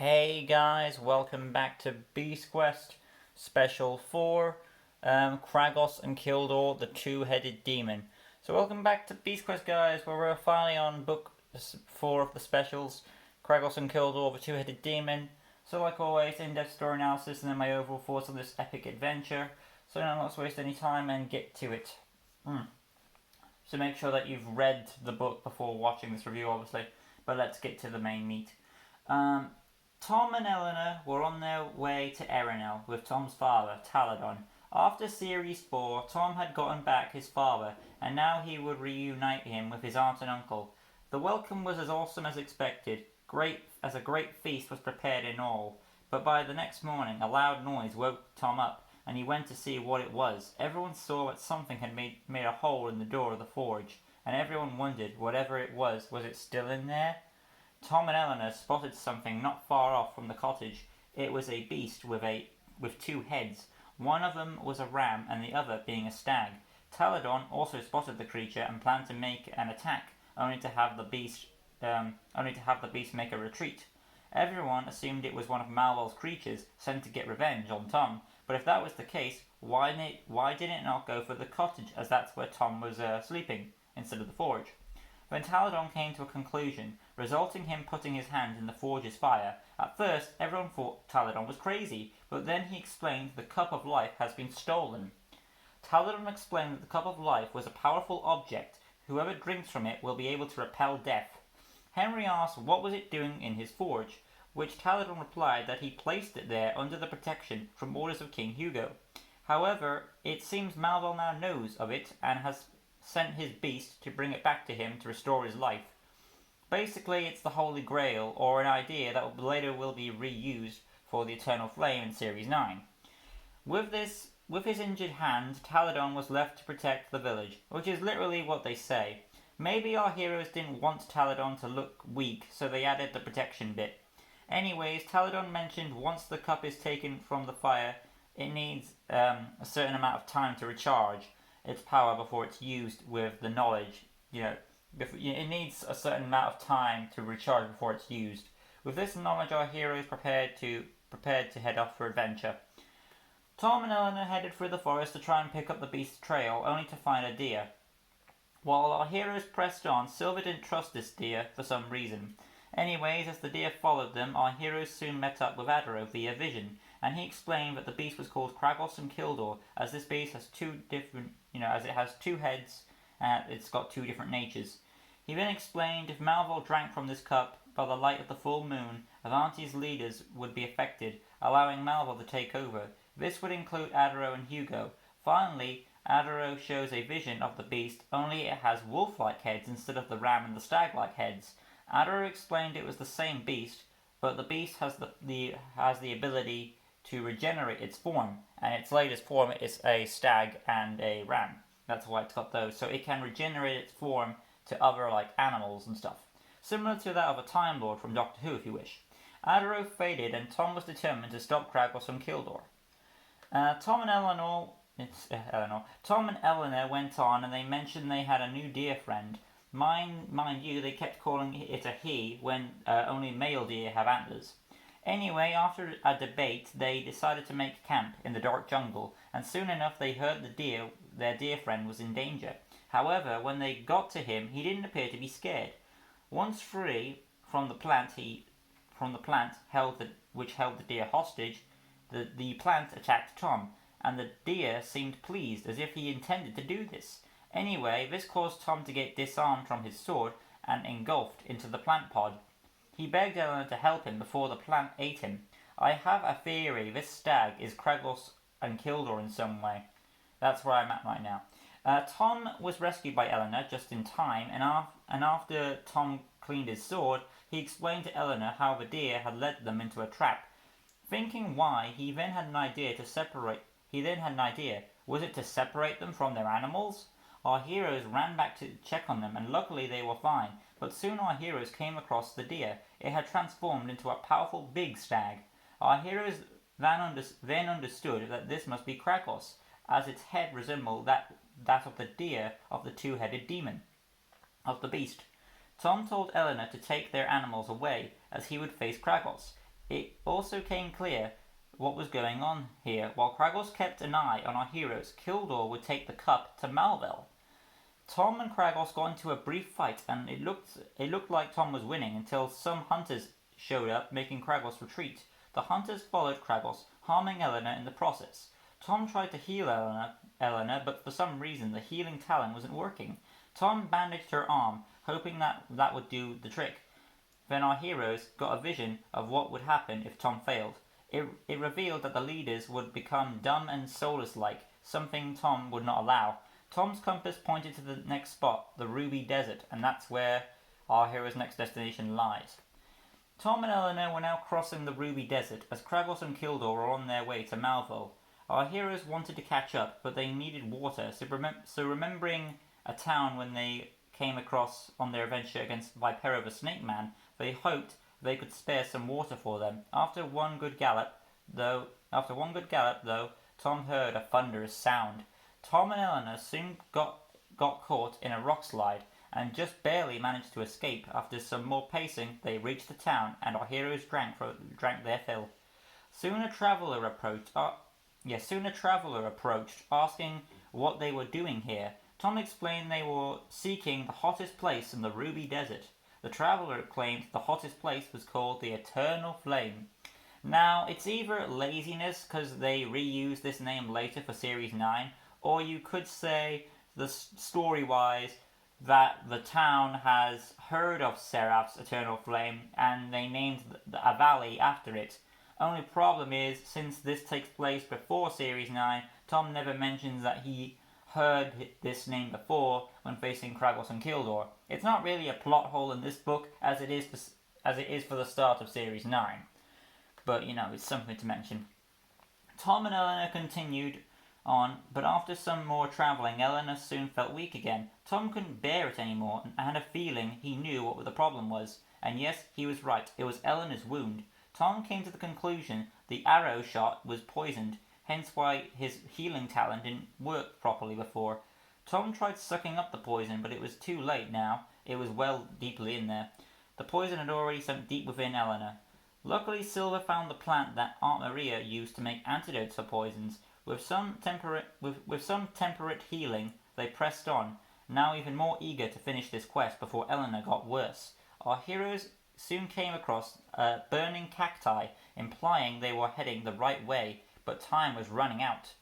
Hey guys, welcome back to Beast Quest Special 4, Kragos and Kildor, the two-headed demon. So welcome back to Beast Quest, guys, where we're finally on book 4 of the specials, Kragos and Kildor, the two-headed demon. So like always, in-depth story analysis and then my overall thoughts on this epic adventure. So now let's waste any time and get to it. So make sure that you've read the book before watching this review, obviously, but let's get to the main meat. Tom and Eleanor were on their way to Erenel with Tom's father, Taladon. After Series 4, Tom had gotten back his father, and now he would reunite him with his aunt and uncle. The welcome was as awesome as expected. A great feast was prepared in all. But by the next morning, a loud noise woke Tom up, and he went to see what it was. Everyone saw that something had made a hole in the door of the forge, and everyone wondered, whatever it was it still in there? Tom and Eleanor spotted something not far off from the cottage. It was a beast with two heads. One of them was a ram, and the other being a stag. Taladon also spotted the creature and planned to make an attack, only to have the beast make a retreat. Everyone assumed it was one of Malvol's creatures sent to get revenge on Tom. But if that was the case, why did it not go for the cottage, as that's where Tom was sleeping, instead of the forge? When Taladon came to a conclusion, resulting him putting his hand in the forge's fire, at first everyone thought Taladon was crazy, but then he explained the Cup of Life has been stolen. Taladon explained that the Cup of Life was a powerful object. Whoever drinks from it will be able to repel death. Henry asked what was it doing in his forge, which Taladon replied that he placed it there under the protection from orders of King Hugo. However, it seems Malvol now knows of it and has sent his beast to bring it back to him to restore his life. Basically, it's the Holy Grail, or an idea that later will be reused for the Eternal Flame in Series 9. With his injured hand, Taladon was left to protect the village, which is literally what they say. Maybe our heroes didn't want Taladon to look weak, so they added the protection bit. Anyways, Taladon mentioned once the cup is taken from the fire, it needs a certain amount of time to recharge its power before it's used with the knowledge. It needs a certain amount of time to recharge before it's used. With this knowledge, our heroes prepared to head off for adventure. Tom and Eleanor headed through the forest to try and pick up the beast's trail, only to find a deer. While our heroes pressed on, Silver didn't trust this deer for some reason. Anyways, as the deer followed them, our heroes soon met up with Adaro via vision, and he explained that the beast was called Kragos and Kildor, as this beast has as it has two heads, and it's got two different natures. He then explained if Malvol drank from this cup by the light of the full moon, Avanti's leaders would be affected, allowing Malvol to take over. This would include Adaro and Hugo. Finally, Adaro shows a vision of the beast, only it has wolf-like heads instead of the ram and the stag-like heads. Adaro explained it was the same beast, but the beast has the ability to regenerate its form, and its latest form is a stag and a ram. That's why it's got those. So it can regenerate its form to other animals and stuff. Similar to that of a Time Lord from Doctor Who, if you wish. Adaro faded, and Tom was determined to stop Kragos from Kildor. Tom and Eleanor went on, and they mentioned they had a new deer friend. Mind you, they kept calling it a he when only male deer have antlers. Anyway, after a debate, they decided to make camp in the dark jungle, and soon enough they heard their deer friend was in danger. However, when they got to him, he didn't appear to be scared. Once free from the plant which held the deer hostage, the plant attacked Tom, and the deer seemed pleased, as if he intended to do this. Anyway, this caused Tom to get disarmed from his sword and engulfed into the plant pod. He begged Eleanor to help him before the plant ate him. I have a theory this stag is Kragos and Kildor in some way. That's where I'm at right now. Tom was rescued by Eleanor just in time, and after Tom cleaned his sword, he explained to Eleanor how the deer had led them into a trap. Thinking why, he then had an idea. Was it to separate them from their animals? Our heroes ran back to check on them, and luckily they were fine. But soon our heroes came across the deer. It had transformed into a powerful big stag. Our heroes then understood that this must be Kragos, as its head resembled that of the deer of the two-headed demon, of the beast. Tom told Eleanor to take their animals away, as he would face Kragos. It also came clear what was going on here. While Kragos kept an eye on our heroes, Kildor would take the cup to Malvel. Tom and Kragos got into a brief fight, and it looked like Tom was winning until some hunters showed up, making Kragos retreat. The hunters followed Kragos, harming Eleanor in the process. Tom tried to heal Eleanor, but for some reason the healing talent wasn't working. Tom bandaged her arm, hoping that would do the trick. Then our heroes got a vision of what would happen if Tom failed. It revealed that the leaders would become dumb and soulless-like, something Tom would not allow. Tom's compass pointed to the next spot, the Ruby Desert, and that's where our hero's next destination lies. Tom and Eleanor were now crossing the Ruby Desert as Kragos and Kildor were on their way to Malvo. Our heroes wanted to catch up, but they needed water, so remembering a town when they came across on their adventure against Vipero the Snake Man, they hoped they could spare some water for them. After one good gallop, though, Tom heard a thunderous sound. Tom and Eleanor soon got caught in a rock slide and just barely managed to escape. After some more pacing, they reached the town, and our heroes drank their fill. Soon a traveller approached, asking what they were doing here. Tom explained they were seeking the hottest place in the Ruby Desert. The traveller claimed the hottest place was called the Eternal Flame. Now, it's either laziness because they reused this name later for Series 9, or you could say, story-wise, that the town has heard of Seraph's Eternal Flame and they named a valley after it. Only problem is, since this takes place before Series 9, Tom never mentions that he heard this name before when facing Kragos and Kildor. It's not really a plot hole in this book as it is for the start of Series 9. But, it's something to mention. Tom and Eleanor continued on, but after some more travelling, Eleanor soon felt weak again. Tom couldn't bear it anymore and had a feeling he knew what the problem was. And yes, he was right. It was Eleanor's wound. Tom came to the conclusion the arrow shot was poisoned, hence why his healing talent didn't work properly before. Tom tried sucking up the poison, but it was too late now. It was well deeply in there. The poison had already sunk deep within Eleanor. Luckily, Silver found the plant that Aunt Maria used to make antidotes for poisons. With some temperate healing, they pressed on, now even more eager to finish this quest before Eleanor got worse. Our heroes soon came across burning cacti, implying they were heading the right way, but time was running out.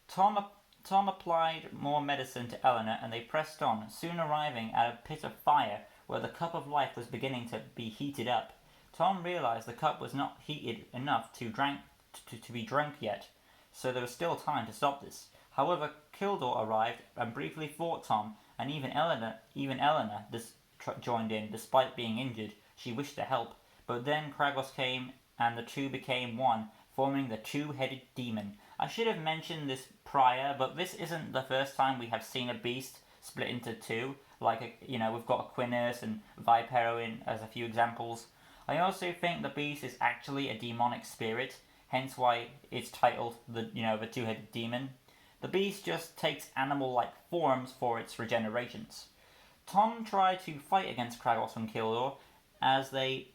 Tom applied more medicine to Eleanor, and they pressed on, soon arriving at a pit of fire where the cup of life was beginning to be heated up. Tom realized the cup was not heated enough to be drunk yet, so there was still time to stop this. However, Kildor arrived and briefly fought Tom, and even Eleanor joined in, despite being injured. She wished to help, but then Kragos came, and the two became one, forming the two-headed demon. I should have mentioned this prior, but this isn't the first time we have seen a beast split into two. We've got Aquinas and Vipero as a few examples. I also think the beast is actually a demonic spirit, hence why it's titled the two-headed demon. The beast just takes animal-like forms for its regenerations. Tom tried to fight against Kragos and Kildor as they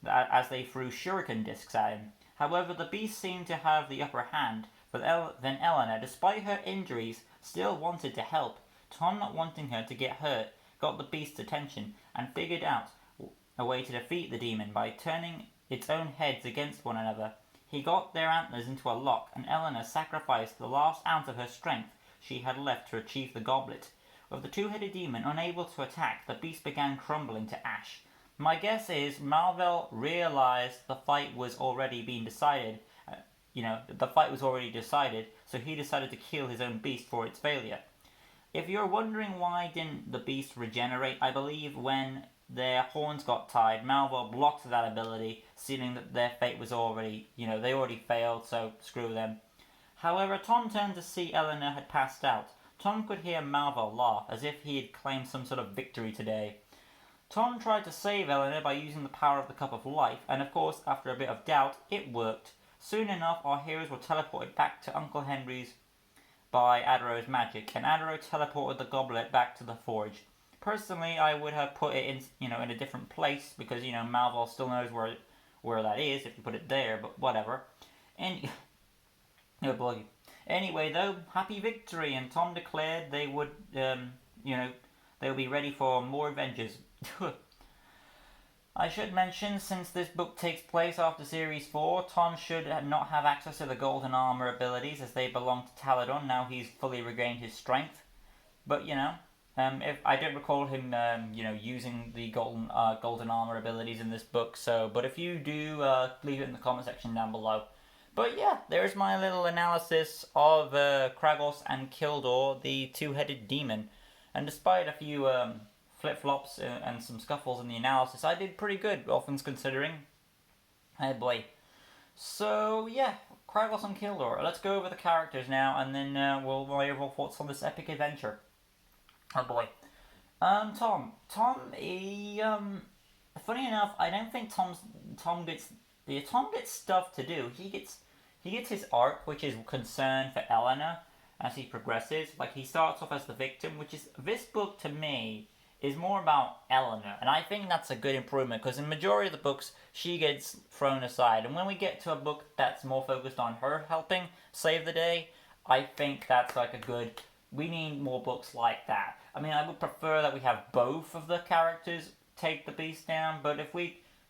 threw shuriken discs at him. However, the beast seemed to have the upper hand, but then Eleanor, despite her injuries, still wanted to help. Tom, not wanting her to get hurt, got the beast's attention and figured out a way to defeat the demon by turning its own heads against one another. He got their antlers into a lock, and Eleanor sacrificed the last ounce of her strength she had left to achieve the goblet. With the two-headed demon unable to attack, the beast began crumbling to ash. My guess is Malvel realized the fight was already being decided. So he decided to kill his own beast for its failure. If you're wondering why didn't the beast regenerate, I believe when their horns got tied, Malvel blocked that ability, seeing that their fate was already, they already failed, so screw them. However, Tom turned to see Eleanor had passed out. Tom could hear Malvel laugh, as if he had claimed some sort of victory today. Tom tried to save Eleanor by using the power of the Cup of Life, and of course, after a bit of doubt, it worked. Soon enough, our heroes were teleported back to Uncle Henry's by Adro's magic, and Adro teleported the goblet back to the forge. Personally, I would have put it in a different place because Malvel still knows where that is if you put it there, but whatever. And oh boy. Anyway, though, happy victory, and Tom declared they would, they would be ready for more adventures. I should mention, since this book takes place after Series 4, Tom should not have access to the Golden Armor abilities as they belong to Taladon now he's fully regained his strength. But, if I don't recall him, using the Golden Armor abilities in this book, but if you do, leave it in the comment section down below. But yeah, there's my little analysis of Kragos and Kildor, the two-headed demon. And despite a few flip-flops and some scuffles in the analysis, I did pretty good, all things considering. Hey boy. So yeah, Kragos and Kildor. Let's go over the characters now, and then we'll my overall thoughts on this epic adventure. Oh boy. Tom. He, funny enough, I don't think Tom gets stuff to do. He gets his arc, which is concern for Eleanor as he progresses. Like, he starts off as the victim, which is, this book to me is more about Eleanor, and I think that's a good improvement, because in the majority of the books she gets thrown aside, and when we get to a book that's more focused on her helping save the day, I think that's like a good, we need more books like that. I mean, I would prefer that we have both of the characters take the beast down, but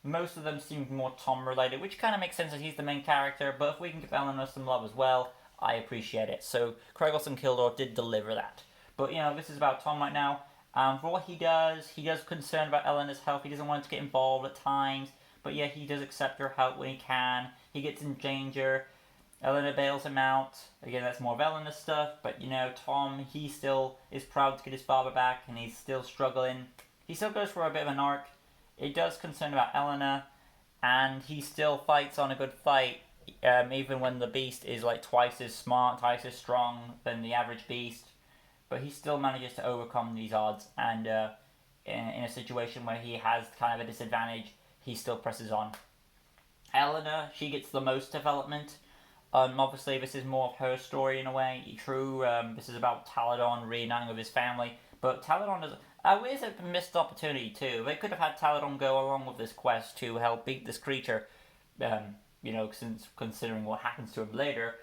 most of them seem more Tom related, which kind of makes sense as he's the main character, but if we can give Eleanor some love as well, I appreciate it. So Kragos and Kildor did deliver that. But, this is about Tom right now. For what he does concern about Eleanor's health. He doesn't want to get involved at times, but yeah, he does accept her help when he can. He gets in danger. Eleanor bails him out. Again, that's more of Eleanor's stuff, but Tom, he still is proud to get his father back, and he's still struggling. He still goes for a bit of an arc. It does concern about Eleanor, and he still fights on a good fight, even when the beast is like twice as smart, twice as strong than the average beast. But he still manages to overcome these odds, and in a situation where he has kind of a disadvantage, he still presses on. Eleanor, she gets the most development. Obviously, this is more of her story in a way. True, this is about Taladon reuniting with his family, but Taladon does. It's a missed opportunity too. They could have had Taladon go along with this quest to help beat this creature, since considering what happens to him later.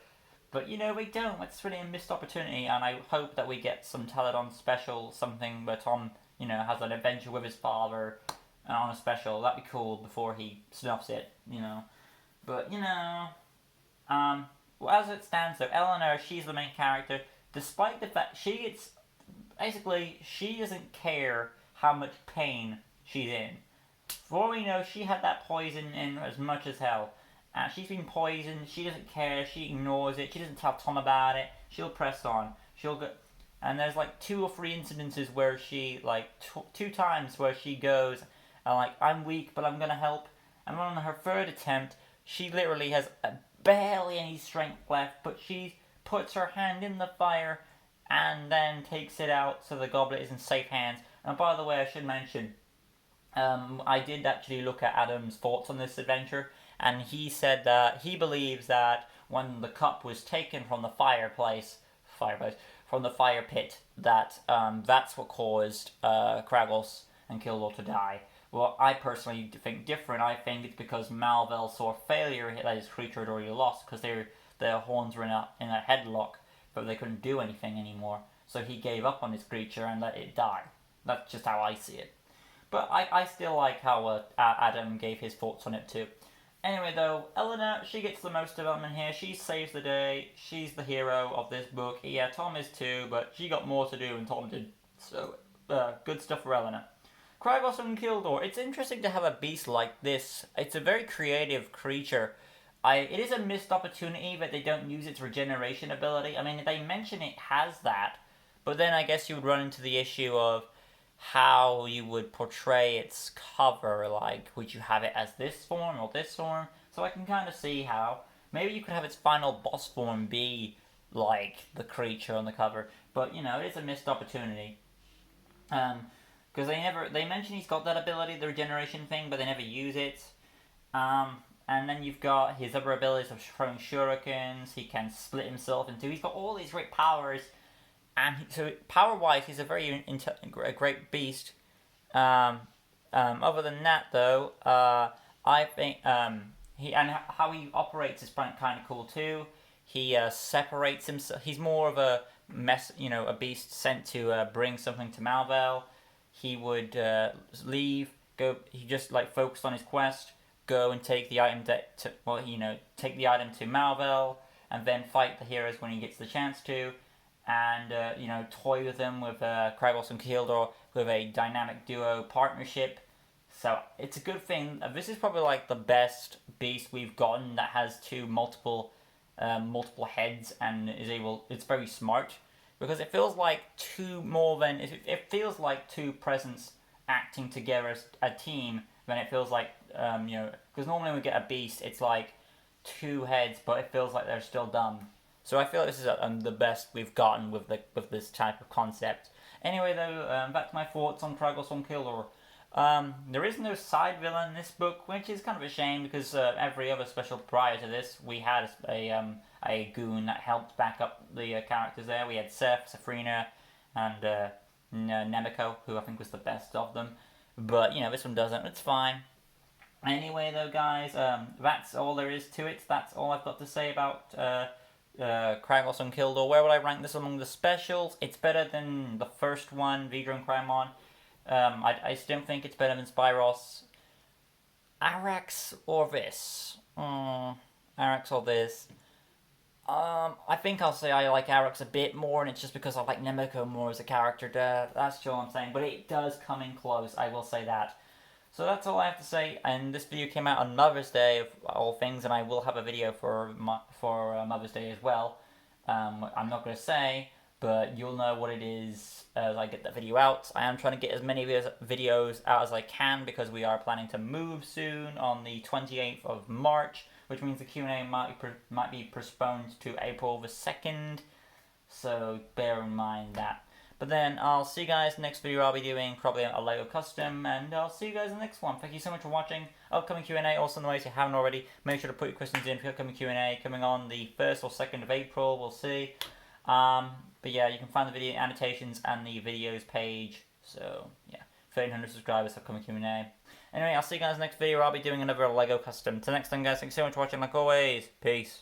But, they don't. It's really a missed opportunity, and I hope that we get some Taladon special, something where Tom, has an adventure with his father on a special. That'd be cool before he snuffs it, But, as it stands though, Eleanor, she's the main character, despite the fact she doesn't care how much pain she's in. For all we know, she had that poison in as much as hell. She's been poisoned, she doesn't care, she ignores it, she doesn't tell Tom about it, she'll press on, and there's like 2 or 3 incidences where she, two times where she goes, and I'm weak, but I'm gonna help, and on her 3rd attempt, she literally has barely any strength left, but she puts her hand in the fire, and then takes it out so the goblet is in safe hands. And by the way, I should mention, I did actually look at Adam's thoughts on this adventure, and he said that he believes that when the cup was taken from the from the fire pit, that that's what caused Kragos and Kildor to die. Well, I personally think different. I think it's because Malvel saw failure that his creature had already lost, because their horns were in a headlock, but they couldn't do anything anymore. So he gave up on his creature and let it die. That's just how I see it. But I still like how Adam gave his thoughts on it too. Anyway, though, Eleanor, she gets the most development here. She saves the day. She's the hero of this book. Yeah, Tom is too, but she got more to do than Tom did. So, good stuff for Eleanor. Kragos and Kildor. It's interesting to have a beast like this. It's a very creative creature. It is a missed opportunity that they don't use its regeneration ability. I mean, they mention it has that, but then I guess you would run into the issue of how you would portray its cover. Would you have it as this form or this form? So I can kind of see how. Maybe you could have its final boss form be like the creature on the cover. But, it is a missed opportunity. Because they mention he's got that ability, the regeneration thing, but they never use it. And then you've got his other abilities of throwing shurikens. He can split himself into. He's got all these great powers. And so, power-wise, he's a very great beast. Other than that, though, I think how he operates is kind of cool too. He separates himself. He's more of a a beast sent to bring something to Malvel. He would leave, go. He just like focused on his quest, go and take the item take the item to Malvel, and then fight the heroes when he gets the chance to, and toy with them with Kragos and Kildor with a dynamic duo partnership. So it's a good thing. This is probably like the best beast we've gotten that has multiple heads and is able. It's very smart because it feels like it feels like two presence acting together as a team. Then it feels like because normally when we get a beast, it's like two heads, but it feels like they're still dumb. So I feel like this is the best we've gotten with this type of concept. Anyway, though, back to my thoughts on Kragos on Kildor. There is no side villain in this book, which is kind of a shame because every other special prior to this, we had a goon that helped back up the characters there. We had Seth, Safrina, and Nemiko, who I think was the best of them. But, this one doesn't. It's fine. Anyway, though, guys, that's all there is to it. That's all I've got to say about Kragos and Kildor. Where would I rank this among the specials? It's better than the first one, Vidra and Crymon. I still think it's better than Spyros. Arax or this? Arax or this? I think I'll say I like Arax a bit more, and it's just because I like Nemiko more as a character. That's all I'm saying. But it does come in close, I will say that. So that's all I have to say, and this video came out on Mother's Day of all things, and I will have a video for Mother's Day as well. I'm not going to say, but you'll know what it is as I get that video out. I am trying to get as many videos out as I can because we are planning to move soon on the 28th of March, which means the Q&A might be postponed to April the 2nd, so bear in mind that. But then I'll see you guys next video. I'll be doing probably a LEGO custom, and I'll see you guys in the next one. Thank you so much for watching. Upcoming Q&A, also in the way if you haven't already, make sure to put your questions in for upcoming Q&A coming on the 1st or 2nd of April. We'll see. But yeah, you can find the video annotations and the videos page. So yeah, 1,300 subscribers, upcoming Q&A. Anyway, I'll see you guys next video. I'll be doing another LEGO custom. Till next time, guys. Thanks so much for watching. Like always, peace.